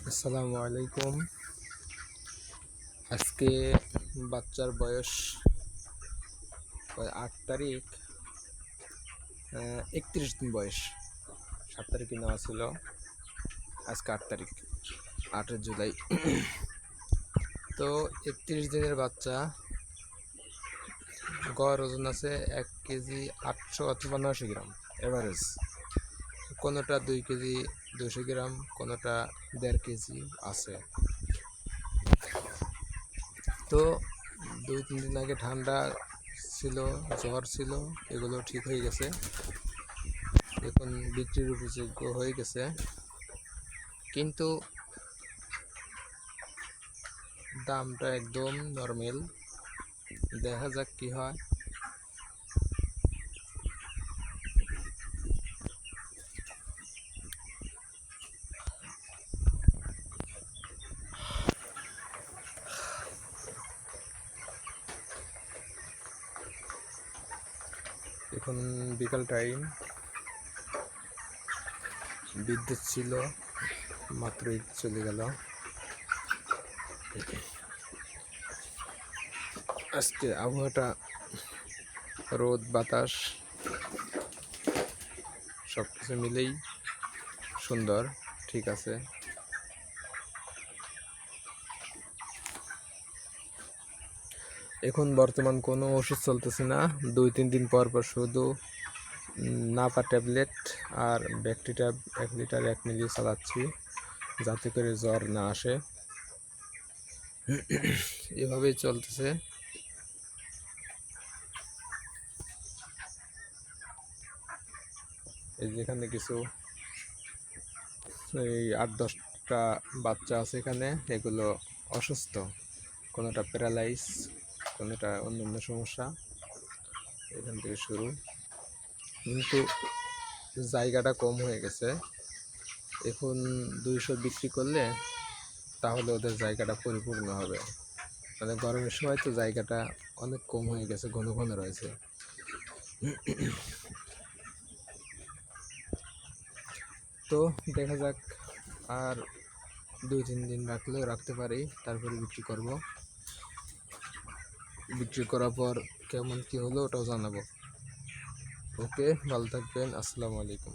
আসসালামু আলাইকুম। আজকে বাচ্চার বয়স 8 তারিখ, 31 দিন বয়স। 7 তারিখে নেওয়া ছিল, আজকে 8 তারিখ, 8 জুলাই। তো 31 দিনের বাচ্চা, গড় ওজন আছে 1 কেজি 800 অথবা 900 গ্রাম এভারেজ। কোনোটা 2 কেজি 200 গ্রাম, কোনোটা 1.5 কেজি আছে। তো 2-3 দিন আগে ঠান্ডা ছিল, জ্বর ছিল, এগুলো ঠিক হয়ে গেছে, এখন বিক্রির উপযোগ্য হয়ে গেছে। কিন্তু দামটা একদম নরমাল, দেখা যাক কি হয়। এখন বিকাল টাইম, বিদ্যুৎ ছিল, মাত্রই চলে গেল। আজকে আবহাওয়াটা, রোদ বাতাস সব কিছু মিলেই সুন্দর, ঠিক আছে। এখন বর্তমান কোনো ওষুধ চলতেছে না, 2-3 দিন পর পর শুধু নাপা ট্যাবলেট আর ব্যাকটেরিয়া 1 লিটার 1 মিলি চালাচ্ছি, যাতে করে জ্বর না আসে। এভাবেই চলতেছে। এই যেখানে কিছু এই 8-10টা বাচ্চা আছে এখানে, এগুলো অসুস্থ, কোনোটা প্যারালাইজ, কোনোটা অন্যান্য সমস্যা, এখান থেকে শুরু। কিন্তু জায়গাটা কম হয়ে গেছে, এখন 200 বিক্রি করলে তাহলে ওদের জায়গাটা পরিপূর্ণ হবে। মানে গরমের সময় তো জায়গাটা অনেক কম হয়ে গেছে, ঘন ঘন রয়েছে। তো দেখা যাক, আর 2-3 দিন রাখলেও রাখতে পারি, তারপরে বিক্রি করব। বিক্রি করার পর কেমন কি হলো ওটাও জানাবো। ওকে, ভালো থাকবেন। আসসালামু আলাইকুম।